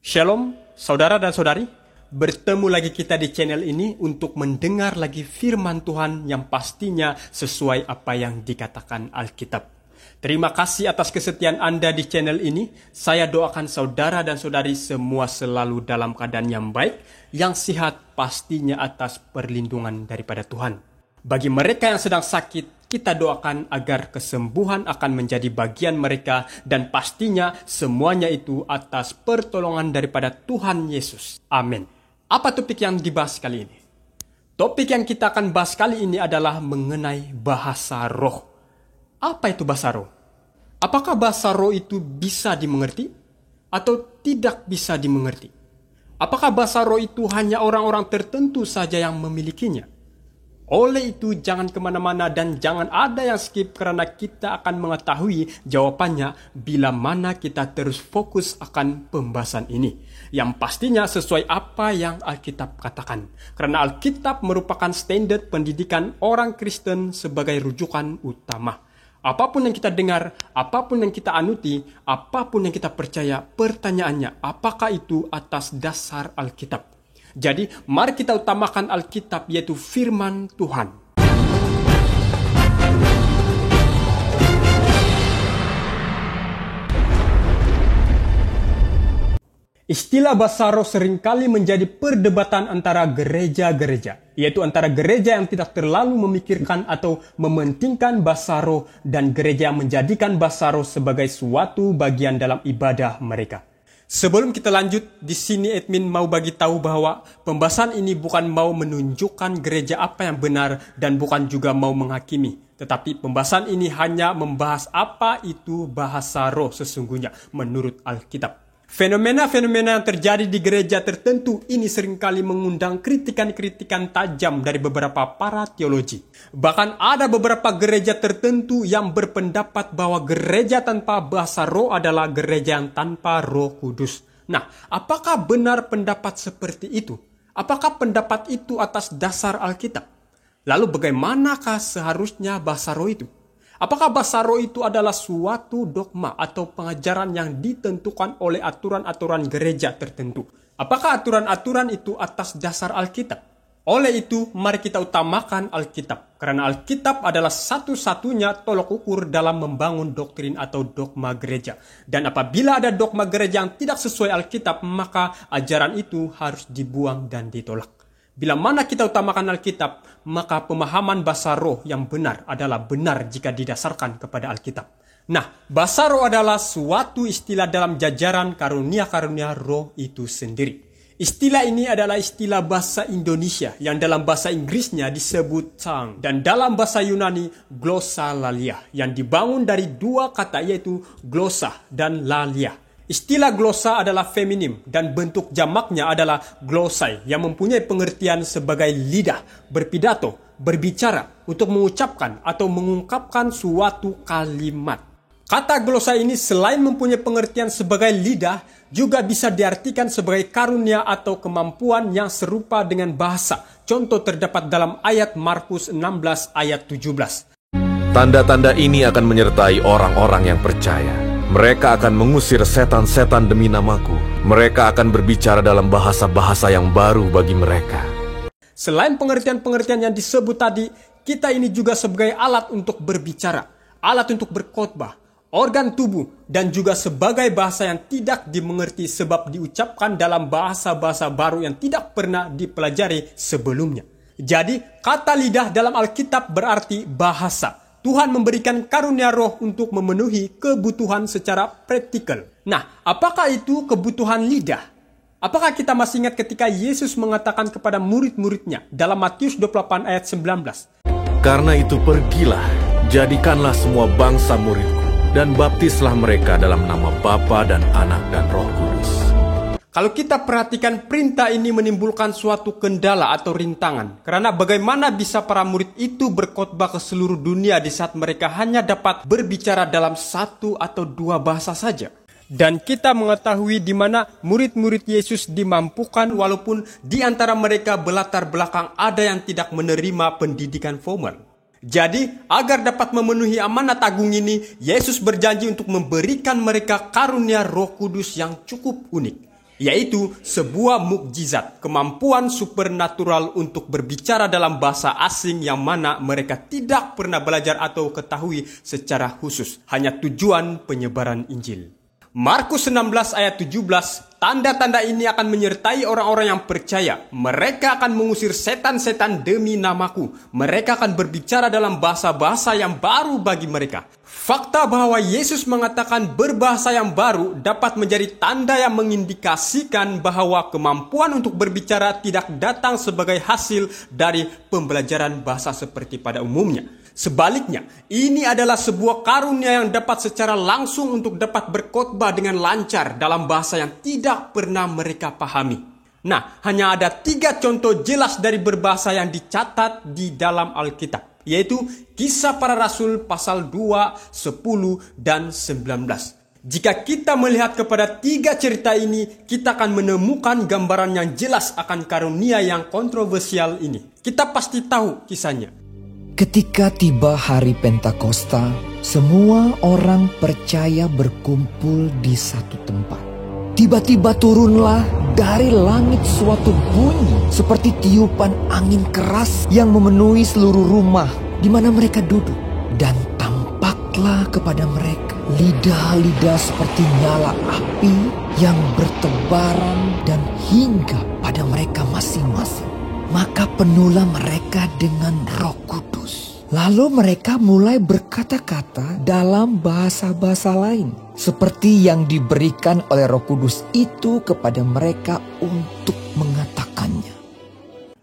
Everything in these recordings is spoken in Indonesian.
Shalom, saudara dan saudari. Bertemu lagi kita di channel ini untuk mendengar lagi firman Tuhan yang pastinya sesuai apa yang dikatakan Alkitab. Terima kasih atas kesetiaan Anda di channel ini. Saya doakan saudara dan saudari semua selalu dalam keadaan yang baik, yang sehat pastinya atas perlindungan daripada Tuhan. Bagi mereka yang sedang sakit, kita doakan agar kesembuhan akan menjadi bagian mereka dan pastinya semuanya itu atas pertolongan daripada Tuhan Yesus. Amin. Apa topik yang dibahas kali ini? Topik yang kita akan bahas kali ini adalah mengenai bahasa roh. Apa itu bahasa roh? Apakah bahasa roh itu bisa dimengerti atau tidak bisa dimengerti? Apakah bahasa roh itu hanya orang-orang tertentu saja yang memilikinya? Oleh itu jangan kemana-mana dan jangan ada yang skip karena kita akan mengetahui jawabannya bila mana kita terus fokus akan pembahasan ini. Yang pastinya sesuai apa yang Alkitab katakan. Karena Alkitab merupakan standar pendidikan orang Kristen sebagai rujukan utama. Apapun yang kita dengar, apapun yang kita anuti, apapun yang kita percaya, pertanyaannya apakah itu atas dasar Alkitab? Jadi, mari kita utamakan Alkitab, yaitu firman Tuhan. Istilah bahasa roh seringkali menjadi perdebatan antara gereja-gereja, yaitu antara gereja yang tidak terlalu memikirkan atau mementingkan bahasa roh dan gereja yang menjadikan bahasa roh sebagai suatu bagian dalam ibadah mereka. Sebelum kita lanjut, di sini admin mau bagi tahu bahwa pembahasan ini bukan mau menunjukkan gereja apa yang benar dan bukan juga mau menghakimi. Tetapi pembahasan ini hanya membahas apa itu bahasa roh sesungguhnya menurut Alkitab. Fenomena-fenomena yang terjadi di gereja tertentu ini seringkali mengundang kritikan-kritikan tajam dari beberapa para teologi. Bahkan ada beberapa gereja tertentu yang berpendapat bahwa gereja tanpa bahasa roh adalah gereja yang tanpa Roh Kudus. Nah, apakah benar pendapat seperti itu? Apakah pendapat itu atas dasar Alkitab? Lalu bagaimanakah seharusnya bahasa roh itu? Apakah bahasa roh itu adalah suatu dogma atau pengajaran yang ditentukan oleh aturan-aturan gereja tertentu? Apakah aturan-aturan itu atas dasar Alkitab? Oleh itu, mari kita utamakan Alkitab. Karena Alkitab adalah satu-satunya tolok ukur dalam membangun doktrin atau dogma gereja. Dan apabila ada dogma gereja yang tidak sesuai Alkitab, maka ajaran itu harus dibuang dan ditolak. Bila mana kita utamakan Alkitab, maka pemahaman bahasa roh yang benar adalah benar jika didasarkan kepada Alkitab. Nah, bahasa roh adalah suatu istilah dalam jajaran karunia-karunia roh itu sendiri. Istilah ini adalah istilah bahasa Indonesia yang dalam bahasa Inggrisnya disebut tongue dan dalam bahasa Yunani glossolalia yang dibangun dari dua kata yaitu glossa dan lalia. Istilah glosa adalah feminim dan bentuk jamaknya adalah glossai yang mempunyai pengertian sebagai lidah, berpidato, berbicara untuk mengucapkan atau mengungkapkan suatu kalimat. Kata glosa ini selain mempunyai pengertian sebagai lidah, juga bisa diartikan sebagai karunia atau kemampuan yang serupa dengan bahasa. Contoh terdapat dalam ayat Markus 16 ayat 17. Tanda-tanda ini akan menyertai orang-orang yang percaya. Mereka akan mengusir setan-setan demi namaku. Mereka akan berbicara dalam bahasa-bahasa yang baru bagi mereka. Selain pengertian-pengertian yang disebut tadi, kita ini juga sebagai alat untuk berbicara, alat untuk berkhotbah, organ tubuh, dan juga sebagai bahasa yang tidak dimengerti sebab diucapkan dalam bahasa-bahasa baru yang tidak pernah dipelajari sebelumnya. Jadi, kata lidah dalam Alkitab berarti bahasa. Tuhan memberikan karunia roh untuk memenuhi kebutuhan secara praktikal. Nah, apakah itu kebutuhan lidah? Apakah kita masih ingat ketika Yesus mengatakan kepada murid-muridnya dalam Matius 28 ayat 19? Karena itu pergilah, jadikanlah semua bangsa muridku, dan baptislah mereka dalam nama Bapa dan Anak dan Roh Kudus. Kalau kita perhatikan perintah ini menimbulkan suatu kendala atau rintangan. Karena bagaimana bisa para murid itu berkhotbah ke seluruh dunia di saat mereka hanya dapat berbicara dalam satu atau dua bahasa saja. Dan kita mengetahui di mana murid-murid Yesus dimampukan walaupun di antara mereka berlatar belakang ada yang tidak menerima pendidikan formal. Jadi, agar dapat memenuhi amanat agung ini, Yesus berjanji untuk memberikan mereka karunia Roh Kudus yang cukup unik. yaitu sebuah mukjizat, kemampuan supernatural untuk berbicara dalam bahasa asing yang mana mereka tidak pernah belajar atau ketahui secara khusus, hanya tujuan penyebaran Injil. Markus 16 ayat 17, tanda-tanda ini akan menyertai orang-orang yang percaya. Mereka akan mengusir setan-setan demi namaku. Mereka akan berbicara dalam bahasa-bahasa yang baru bagi mereka. Fakta bahwa Yesus mengatakan berbahasa yang baru dapat menjadi tanda yang mengindikasikan bahwa kemampuan untuk berbicara tidak datang sebagai hasil dari pembelajaran bahasa seperti pada umumnya. Sebaliknya, ini adalah sebuah karunia yang dapat secara langsung untuk dapat berkhotbah dengan lancar dalam bahasa yang tidak pernah mereka pahami. Nah, hanya ada 3 contoh jelas dari berbahasa yang dicatat di dalam Alkitab, yaitu Kisah Para Rasul pasal 2, 10, dan 19. Jika kita melihat kepada 3 cerita ini, kita akan menemukan gambaran yang jelas akan karunia yang kontroversial ini. Kita pasti tahu kisahnya. Ketika tiba hari Pentakosta, semua orang percaya berkumpul di satu tempat. Tiba-tiba turunlah dari langit suatu bunyi seperti tiupan angin keras yang memenuhi seluruh rumah di mana mereka duduk. Dan tampaklah kepada mereka lidah-lidah seperti nyala api yang bertebaran dan hingga pada mereka masing-masing. Maka penuhlah mereka dengan Roh Kudus. Lalu mereka mulai berkata-kata dalam bahasa-bahasa lain, seperti yang diberikan oleh Roh Kudus itu kepada mereka untuk mengatakannya.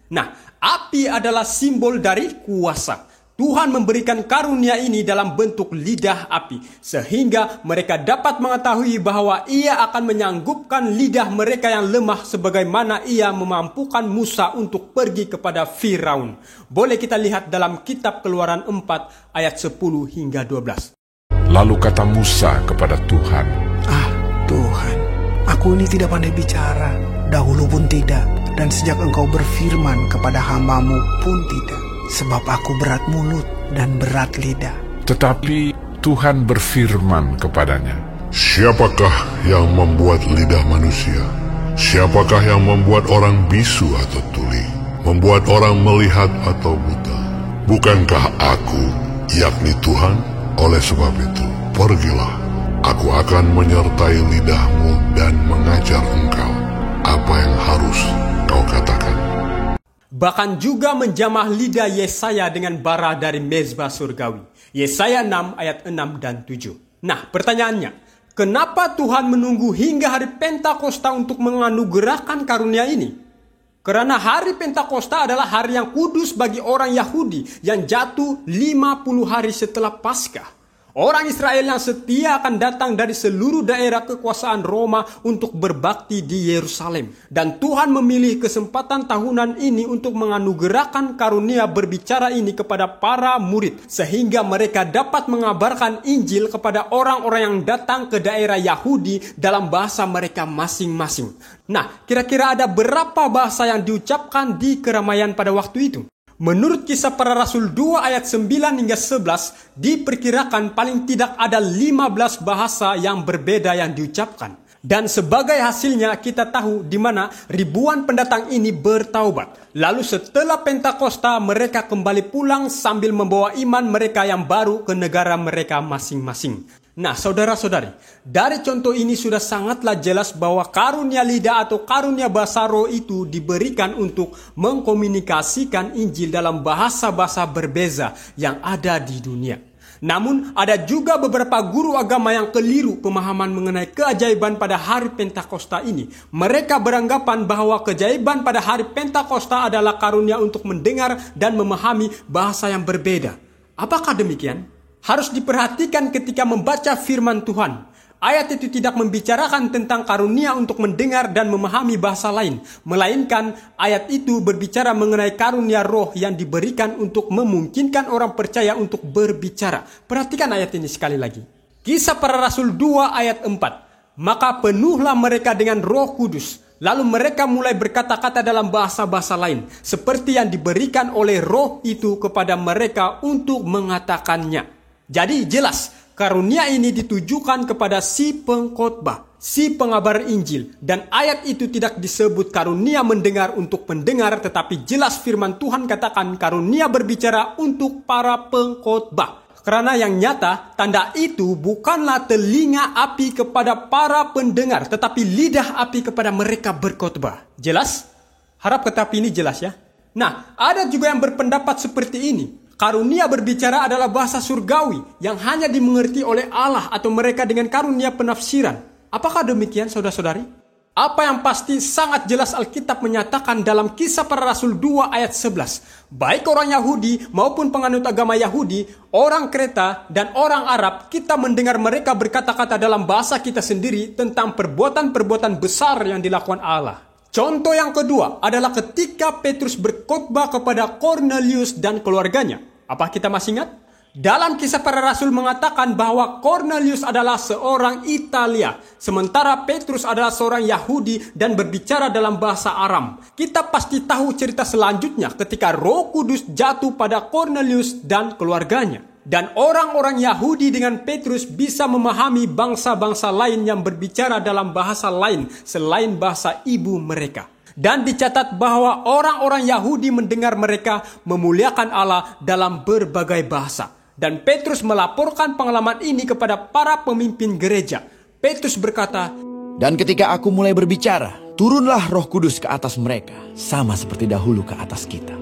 Nah, api adalah simbol dari kuasa. Tuhan memberikan karunia ini dalam bentuk lidah api, sehingga mereka dapat mengetahui bahwa Ia akan menyanggupkan lidah mereka yang lemah sebagaimana Ia memampukan Musa untuk pergi kepada Firaun. Boleh kita lihat dalam kitab Keluaran 4 ayat 10 hingga 12. Lalu kata Musa kepada Tuhan, Tuhan, aku ini tidak pandai bicara, dahulu pun tidak, dan sejak Engkau berfirman kepada hamba-Mu pun tidak. Sebab aku berat mulut dan berat lidah. Tetapi Tuhan berfirman kepadanya, Siapakah yang membuat lidah manusia? Siapakah yang membuat orang bisu atau tuli? Membuat orang melihat atau buta? Bukankah aku, yakni Tuhan? Oleh sebab itu, pergilah. Aku akan menyertai lidahmu dan mengajar engkau apa yang harus kau katakan. Bahkan juga menjamah lidah Yesaya dengan bara dari mezbah surgawi. Yesaya 6 ayat 6 dan 7. Nah, pertanyaannya, kenapa Tuhan menunggu hingga hari Pentakosta untuk menganugerahkan karunia ini? Karena hari Pentakosta adalah hari yang kudus bagi orang Yahudi yang jatuh 50 hari setelah Paskah. Orang Israel yang setia akan datang dari seluruh daerah kekuasaan Roma untuk berbakti di Yerusalem. Dan Tuhan memilih kesempatan tahunan ini untuk menganugerahkan karunia berbicara ini kepada para murid. Sehingga mereka dapat mengabarkan Injil kepada orang-orang yang datang ke daerah Yahudi dalam bahasa mereka masing-masing. Nah, kira-kira ada berapa bahasa yang diucapkan di keramaian pada waktu itu? Menurut Kisah Para Rasul 2 ayat 9 hingga 11, diperkirakan paling tidak ada 15 bahasa yang berbeda yang diucapkan. Dan sebagai hasilnya kita tahu di mana ribuan pendatang ini bertaubat. Lalu setelah Pentakosta mereka kembali pulang sambil membawa iman mereka yang baru ke negara mereka masing-masing. Nah, saudara-saudari, dari contoh ini sudah sangatlah jelas bahwa karunia lidah atau karunia bahasa roh itu diberikan untuk mengkomunikasikan Injil dalam bahasa-bahasa berbeza yang ada di dunia. Namun, ada juga beberapa guru agama yang keliru pemahaman mengenai keajaiban pada hari Pentakosta ini. Mereka beranggapan bahwa keajaiban pada hari Pentakosta adalah karunia untuk mendengar dan memahami bahasa yang berbeda. Apakah demikian? Harus diperhatikan ketika membaca firman Tuhan. Ayat itu tidak membicarakan tentang karunia untuk mendengar dan memahami bahasa lain. Melainkan ayat itu berbicara mengenai karunia roh yang diberikan untuk memungkinkan orang percaya untuk berbicara. Perhatikan ayat ini sekali lagi. Kisah Para Rasul 2 ayat 4. Maka penuhlah mereka dengan Roh Kudus. Lalu mereka mulai berkata-kata dalam bahasa-bahasa lain. Seperti yang diberikan oleh roh itu kepada mereka untuk mengatakannya. Jadi jelas, karunia ini ditujukan kepada si pengkhotbah, si pengabar Injil. Dan ayat itu tidak disebut karunia mendengar untuk pendengar, tetapi jelas firman Tuhan katakan karunia berbicara untuk para pengkhotbah. Karena yang nyata, tanda itu bukanlah telinga api kepada para pendengar, tetapi lidah api kepada mereka berkhotbah. Jelas? Harap tetapi ini jelas ya. Nah, ada juga yang berpendapat seperti ini. Karunia berbicara adalah bahasa surgawi yang hanya dimengerti oleh Allah atau mereka dengan karunia penafsiran. Apakah demikian, saudara-saudari? Apa yang pasti sangat jelas Alkitab menyatakan dalam Kisah Para Rasul 2 ayat 11. Baik orang Yahudi maupun penganut agama Yahudi, orang Kreta dan orang Arab, kita mendengar mereka berkata-kata dalam bahasa kita sendiri tentang perbuatan-perbuatan besar yang dilakukan Allah. Contoh yang kedua adalah ketika Petrus berkhotbah kepada Kornelius dan keluarganya. Apa kita masih ingat? Dalam Kisah Para Rasul mengatakan bahwa Kornelius adalah seorang Italia, sementara Petrus adalah seorang Yahudi dan berbicara dalam bahasa Aram. Kita pasti tahu cerita selanjutnya ketika Roh Kudus jatuh pada Kornelius dan keluarganya. Dan orang-orang Yahudi dengan Petrus bisa memahami bangsa-bangsa lain yang berbicara dalam bahasa lain selain bahasa ibu mereka. Dan dicatat bahwa orang-orang Yahudi mendengar mereka memuliakan Allah dalam berbagai bahasa. Dan Petrus melaporkan pengalaman ini kepada para pemimpin gereja. Petrus berkata, Dan ketika aku mulai berbicara, turunlah Roh Kudus ke atas mereka, sama seperti dahulu ke atas kita.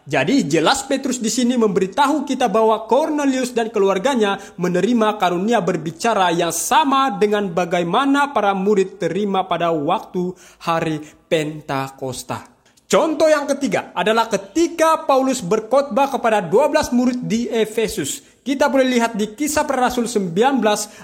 Jadi jelas Petrus di sini memberitahu kita bahwa Kornelius dan keluarganya menerima karunia berbicara yang sama dengan bagaimana para murid terima pada waktu hari Pentakosta. Contoh yang ketiga adalah ketika Paulus berkhotbah kepada 12 murid di Efesus. Kita boleh lihat di Kisah Para Rasul 19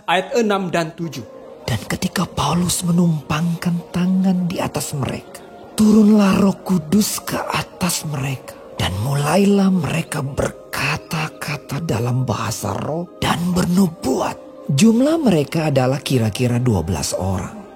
ayat 6 dan 7. Dan ketika Paulus menumpangkan tangan di atas mereka, turunlah Roh Kudus ke atas mereka. Dan mulailah mereka berkata-kata dalam bahasa roh dan bernubuat. Jumlah mereka adalah kira-kira 12 orang.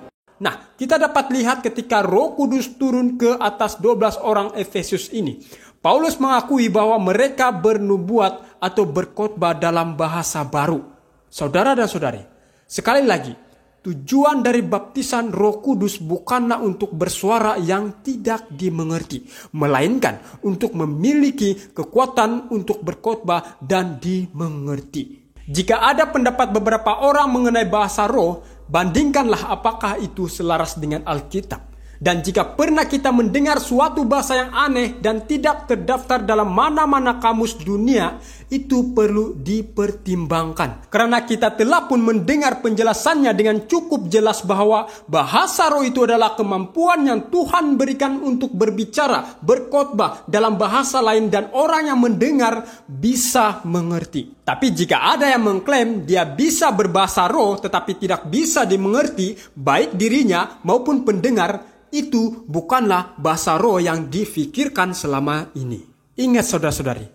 Nah, kita dapat lihat ketika Roh Kudus turun ke atas 12 orang Efesus ini. Paulus mengakui bahwa mereka bernubuat atau berkhotbah dalam bahasa baru. Saudara dan saudari, sekali lagi, tujuan dari baptisan Roh Kudus bukanlah untuk bersuara yang tidak dimengerti, melainkan untuk memiliki kekuatan untuk berkhotbah dan dimengerti. Jika ada pendapat beberapa orang mengenai bahasa roh, bandingkanlah apakah itu selaras dengan Alkitab. Dan jika pernah kita mendengar suatu bahasa yang aneh dan tidak terdaftar dalam mana-mana kamus dunia, itu perlu dipertimbangkan. Karena kita telah pun mendengar penjelasannya dengan cukup jelas bahwa bahasa roh itu adalah kemampuan yang Tuhan berikan untuk berbicara, berkhotbah dalam bahasa lain dan orang yang mendengar bisa mengerti. Tapi jika ada yang mengklaim dia bisa berbahasa roh tetapi tidak bisa dimengerti baik dirinya maupun pendengar, itu bukanlah bahasa roh yang difikirkan selama ini. Ingat saudara-saudari,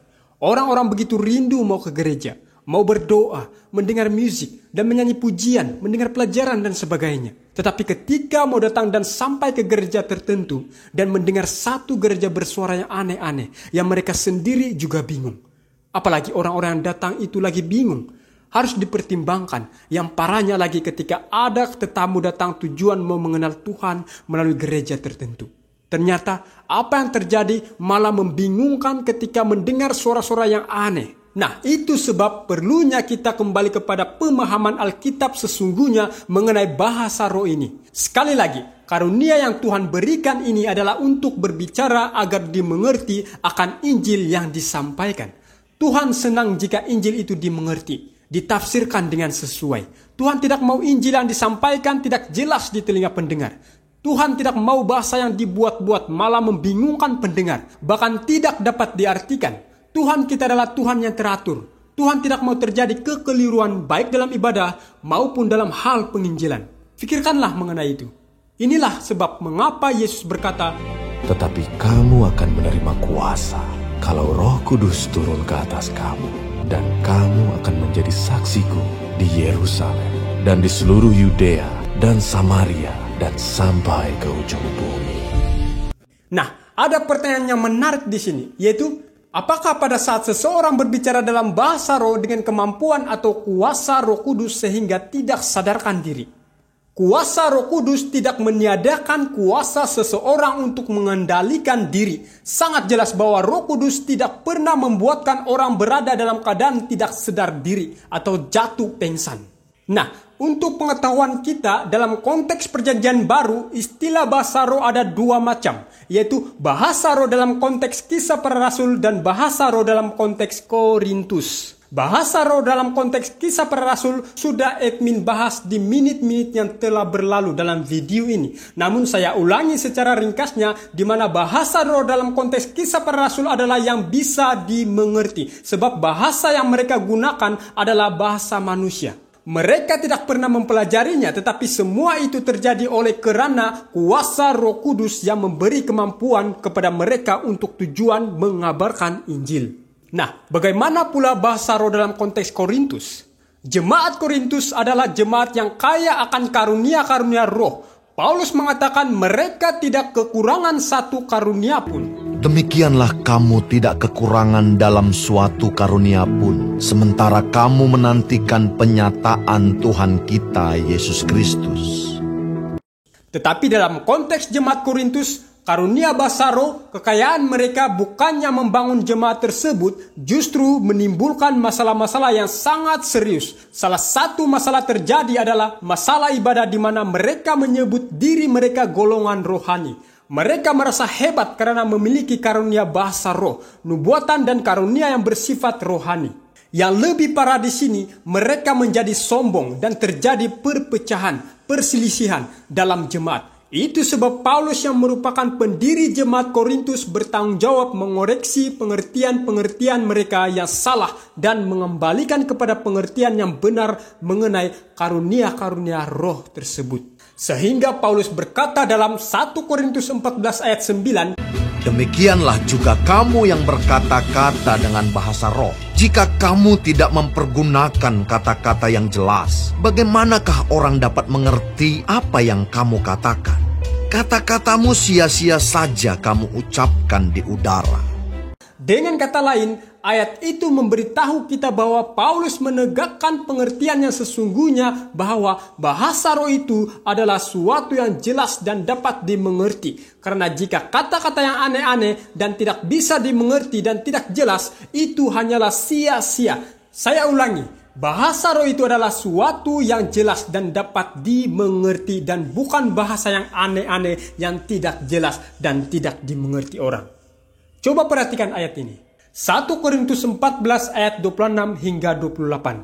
orang-orang begitu rindu mau ke gereja, mau berdoa, mendengar musik, dan menyanyi pujian, mendengar pelajaran dan sebagainya. Tetapi ketika mau datang dan sampai ke gereja tertentu, dan mendengar satu gereja bersuara yang aneh-aneh, yang mereka sendiri juga bingung. Apalagi orang-orang yang datang itu lagi bingung. Harus dipertimbangkan. Yang parahnya lagi ketika ada tetamu datang tujuan mau mengenal Tuhan melalui gereja tertentu. Ternyata apa yang terjadi malah membingungkan ketika mendengar suara-suara yang aneh. Nah, itu sebab perlunya kita kembali kepada pemahaman Alkitab sesungguhnya mengenai bahasa roh ini. Sekali lagi, karunia yang Tuhan berikan ini adalah untuk berbicara agar dimengerti akan Injil yang disampaikan. Tuhan senang jika Injil itu dimengerti, ditafsirkan dengan sesuai. Tuhan tidak mau Injil yang disampaikan tidak jelas di telinga pendengar. Tuhan tidak mau bahasa yang dibuat-buat malah membingungkan pendengar, bahkan tidak dapat diartikan. Tuhan kita adalah Tuhan yang teratur. Tuhan tidak mau terjadi kekeliruan baik dalam ibadah maupun dalam hal penginjilan. Pikirkanlah mengenai itu. Inilah sebab mengapa Yesus berkata, Tetapi kamu akan menerima kuasa kalau Roh Kudus turun ke atas kamu, dan kamu akan menjadi saksiku di Yerusalem dan di seluruh Yudea dan Samaria dan sampai ke ujung bumi. Nah, ada pertanyaan yang menarik di sini, yaitu Apakah pada saat seseorang berbicara dalam bahasa roh dengan kemampuan atau kuasa Roh Kudus sehingga tidak sadarkan diri? Kuasa Roh Kudus tidak meniadakan kuasa seseorang untuk mengendalikan diri. Sangat jelas bahwa Roh Kudus tidak pernah membuatkan orang berada dalam keadaan tidak sadar diri atau jatuh pingsan. Nah, untuk pengetahuan kita dalam konteks perjanjian baru, istilah bahasa roh ada dua macam, yaitu bahasa roh dalam konteks Kisah Para Rasul dan bahasa roh dalam konteks Korintus. Bahasa roh dalam konteks Kisah Para Rasul sudah admin bahas di menit-menit yang telah berlalu dalam video ini. Namun saya ulangi secara ringkasnya, di mana bahasa roh dalam konteks Kisah Para Rasul adalah yang bisa dimengerti. Sebab bahasa yang mereka gunakan adalah bahasa manusia. Mereka tidak pernah mempelajarinya, tetapi semua itu terjadi oleh karena kuasa Roh Kudus yang memberi kemampuan kepada mereka untuk tujuan mengabarkan Injil. Nah, bagaimana pula bahasa roh dalam konteks Korintus? Jemaat Korintus adalah jemaat yang kaya akan karunia-karunia roh. Paulus mengatakan mereka tidak kekurangan satu karunia pun. Demikianlah kamu tidak kekurangan dalam suatu karunia pun, sementara kamu menantikan penyataan Tuhan kita Yesus Kristus. Tetapi dalam konteks jemaat Korintus, karunia bahasa roh, kekayaan mereka bukannya membangun jemaat tersebut, justru menimbulkan masalah-masalah yang sangat serius. Salah satu masalah terjadi adalah masalah ibadah di mana mereka menyebut diri mereka golongan rohani. Mereka merasa hebat karena memiliki karunia bahasa roh, nubuatan dan karunia yang bersifat rohani. Yang lebih parah di sini, mereka menjadi sombong dan terjadi perpecahan, perselisihan dalam jemaat. Itu sebab Paulus yang merupakan pendiri jemaat Korintus bertanggung jawab mengoreksi pengertian-pengertian mereka yang salah dan mengembalikan kepada pengertian yang benar mengenai karunia-karunia roh tersebut. Sehingga Paulus berkata dalam 1 Korintus 14 ayat 9, Demikianlah juga kamu yang berkata-kata dengan bahasa roh. Jika kamu tidak mempergunakan kata-kata yang jelas, bagaimanakah orang dapat mengerti apa yang kamu katakan? Kata-katamu sia-sia saja kamu ucapkan di udara. Dengan kata lain, ayat itu memberitahu kita bahwa Paulus menegakkan pengertian yang sesungguhnya bahwa bahasa roh itu adalah suatu yang jelas dan dapat dimengerti. Karena jika kata-kata yang aneh-aneh dan tidak bisa dimengerti dan tidak jelas, itu hanyalah sia-sia. Saya ulangi, bahasa roh itu adalah suatu yang jelas dan dapat dimengerti dan bukan bahasa yang aneh-aneh yang tidak jelas dan tidak dimengerti orang. Coba perhatikan ayat ini. 1 Korintus 14 ayat 26 hingga 28.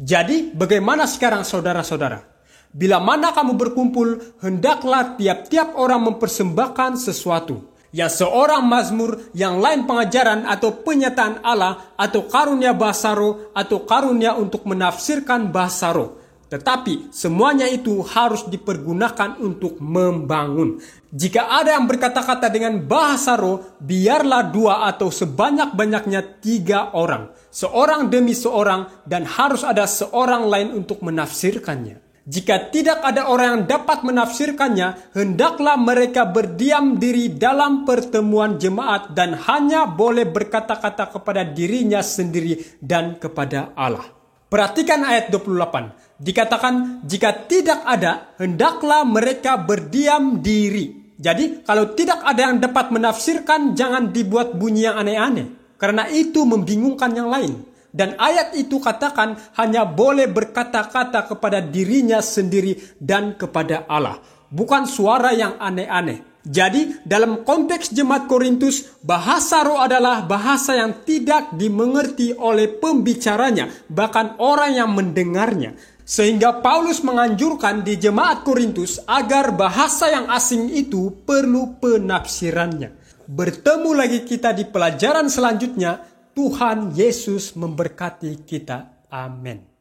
Jadi bagaimana sekarang saudara-saudara? Bila mana kamu berkumpul, hendaklah tiap-tiap orang mempersembahkan sesuatu. Yang seorang mazmur, yang lain pengajaran atau penyataan Allah, atau karunia bahasa roh, atau karunia untuk menafsirkan bahasa roh. Tetapi semuanya itu harus dipergunakan untuk membangun. Jika ada yang berkata-kata dengan bahasa roh, biarlah 2 atau sebanyak-banyaknya 3 orang. Seorang demi seorang, dan harus ada seorang lain untuk menafsirkannya. Jika tidak ada orang yang dapat menafsirkannya, hendaklah mereka berdiam diri dalam pertemuan jemaat dan hanya boleh berkata-kata kepada dirinya sendiri dan kepada Allah. Perhatikan ayat 28. Dikatakan, jika tidak ada, hendaklah mereka berdiam diri. Jadi, kalau tidak ada yang dapat menafsirkan, jangan dibuat bunyi yang aneh-aneh. Karena itu membingungkan yang lain. Dan ayat itu katakan, hanya boleh berkata-kata kepada dirinya sendiri dan kepada Allah. Bukan suara yang aneh-aneh. Jadi, dalam konteks jemaat Korintus, bahasa roh adalah bahasa yang tidak dimengerti oleh pembicaranya, bahkan orang yang mendengarnya. Sehingga Paulus menganjurkan di jemaat Korintus agar bahasa yang asing itu perlu penafsirannya. Bertemu lagi kita di pelajaran selanjutnya. Tuhan Yesus memberkati kita. Amin.